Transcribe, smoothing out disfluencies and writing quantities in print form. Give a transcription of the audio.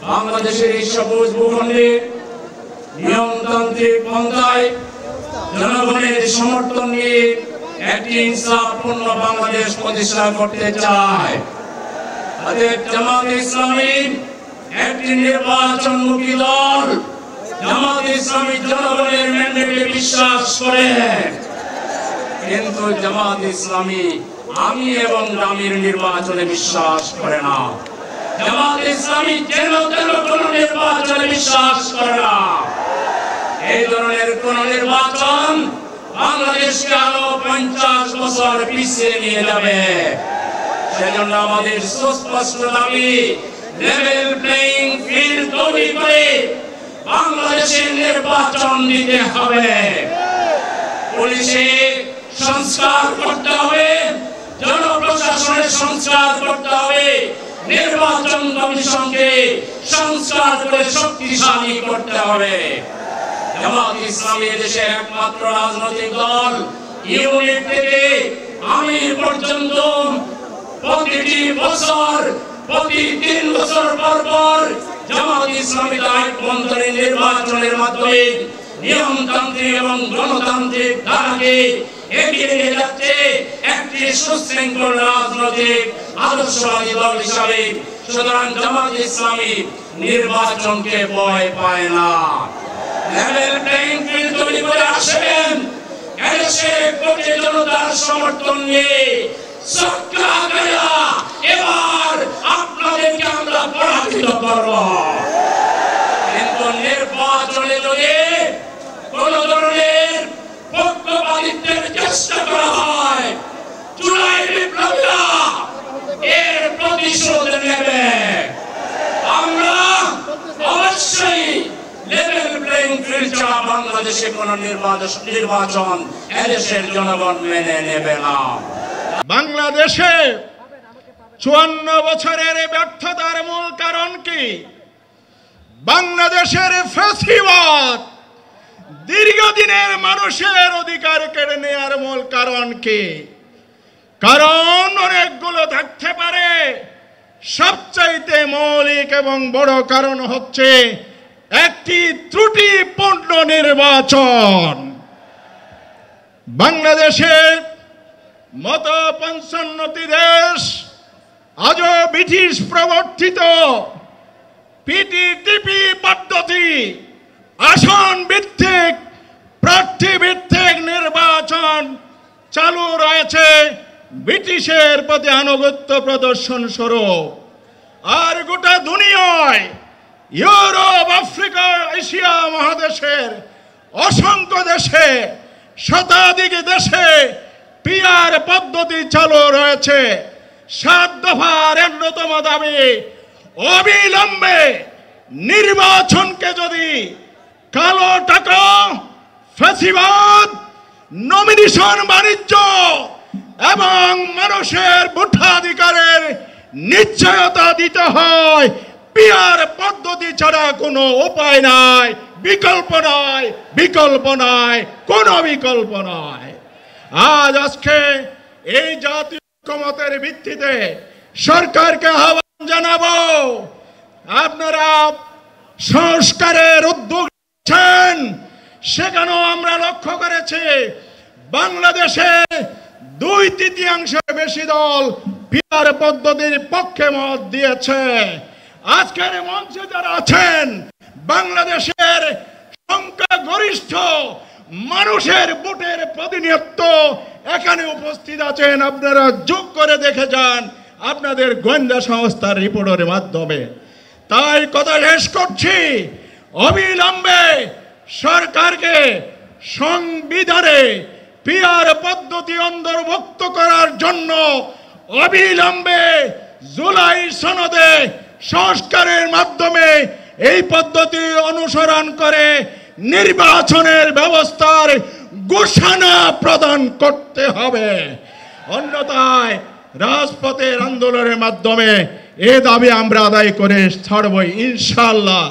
বাংলাদেশের এই সবুজ ভূখণ্ডে নিয়মতান্ত্রিক পন্থায় জনগণের সমর্থন নিয়ে একটি ইনসাফপূর্ণ বাংলাদেশ প্রতিষ্ঠা করতে চায়। তাদের জামাতে ইসলামী একটি নির্বাচনমুখী দল। জামাতে ইসলামী জনগণের ম্যান্ডেটে বিশ্বাস করে, কিন্তু জামাতে ইসলামী আমি এবং দামির নির্বাচনে বিশ্বাস করে না। জামাতে ইসলামী যেন কোন নির্বাচনে বিশ্বাস করে না। এই ধরনের কোন নির্বাচন বাংলাদেশকে আরো 50 বছর পিছিয়ে নিয়ে যাবে। সেজন্য আমাদের সুস্পষ্ট দাবি, লেভেল প্লেইং ফিল্ড তৈরি করে বাংলাদেশের নির্বাচন দিতে হবে। পুলিশে সংস্কার করতে হবে, জনপ্রশাসনের সংস্কার করতে হবে, নির্বাচন কমিশনকে সংস্কার করে শক্তিশালী করতে হবে। জামাতে ইসলামী দেশের একমাত্র রাজনৈতিক দল। ইউনিট থেকে আমির পর্যন্ত প্রতিটি বছর, প্রতি 3 বছর পর জামাতে ইসলামী ঐক্যমত্যের নির্বাচনের মাধ্যমে নিয়মতান্ত্রিক এবং গণতান্ত্রিক ধারাকে এগিয়ে নিয়ে যাচ্ছে একটি সুশৃঙ্খল রাজনৈতিক আদর্শবাদী দল হিসাবে। সুতরাং জামাতে ইসলামী নির্বাচনকে ভয় পায় না। লেভেল প্লেইং ফিল্ড তৈরি করে আসবেন, এদেশে কোটি জনতার সমর্থন নিয়ে এবার আপনাদেরকে আমরা পরাজিত করব। কিন্তু নির্বাচনে যদি কোন ধরনের পক্ষপাতিত্বের চেষ্টা করা হয়, জুলাই বিপ্লবীরা এর প্রতিশোধ নেবে। আমরা অবশ্যই লেভেল প্লেইং ফিল্ড ছাড়া বাংলাদেশে কোন নির্বাচন এদেশের জনগণ মেনে নেবে না। বাংলাদেশে 54 বছরের ব্যর্থতার মূল কারণ কি? বাংলাদেশের ফ্যাসিবাদ দীর্ঘদিনের মানুষের অধিকার কেড়ে নেওয়ার মূল কারণ কি? কারণ অনেকগুলো থাকতে পারে, সবচাইতে মৌলিক এবং বড় কারণ হচ্ছে একটি ত্রুটিপূর্ণ নির্বাচন। বাংলাদেশের মতো 55টি দেশ আজও ব্রিটিশ প্রবর্তিত পিটিটিপি পদ্ধতি, আসন ভিত্তিক প্রার্থী ভিত্তিক নির্বাচন চালু রয়েছে ব্রিটিশের প্রতি আনুগত্য প্রদর্শন স্বরূপ। আর গোটা দুনিয়ায় ইউরোপ, আফ্রিকা, এশিয়া মহাদেশের অসংখ্য দেশে, শতাধিক দেশে পিআর পদ্ধতি চালু রয়েছে। 7 দফার অন্যতম দাবি, অবিলম্বে নির্বাচনকে যদি কালো টাকা, ফ্যাসিবাদ, নমিনেশন বাণিজ্য এবং মানুষের ভোটাধিকারের নিশ্চয়তা দিতে হয়, পিআর পদ্ধতি ছাড়া কোনো উপায় নাই, বিকল্প নাই, বিকল্প নাই, কোনো বিকল্প নাই। আজকে এই জাতীয় ঐক্যমতের ভিত্তিতে সরকারকে আহ্বান জানাবো, আপনারা সংস্কারের উদ্যোগ নিচ্ছেন। সেখানেও আমরা লক্ষ্য করেছি বাংলাদেশে 2/3 বেশি দল পিআর পদ্ধতির পক্ষে মত দিয়েছে। আজকের মঞ্চে যারা আছেন, বাংলাদেশের সংখ্যাগরিষ্ঠ মানুষের ভোটের প্রতিনিধিত্ব এখানে উপস্থিত আছেন। আপনারা যোগ করে দেখে যান আপনাদের গোয়েন্দা সংস্থার রিপোর্টের মাধ্যমে। তাই কথা শেষ করছি, অবিলম্বে সরকারকে সংবিধানে পিআর পদ্ধতি অন্তর্ভুক্ত করার জন্য অবিলম্বে জুলাই সনদে সংস্কারের মাধ্যমে এই পদ্ধতি অনুসরণ করে নির্বাচনের ব্যবস্থার ঘোষণা প্রদান করতে হবে। অন্যথায় রাজপথের আন্দোলনের মাধ্যমে এ দাবি আমরা আদায় করে ছাড়ব ইনশাআল্লাহ।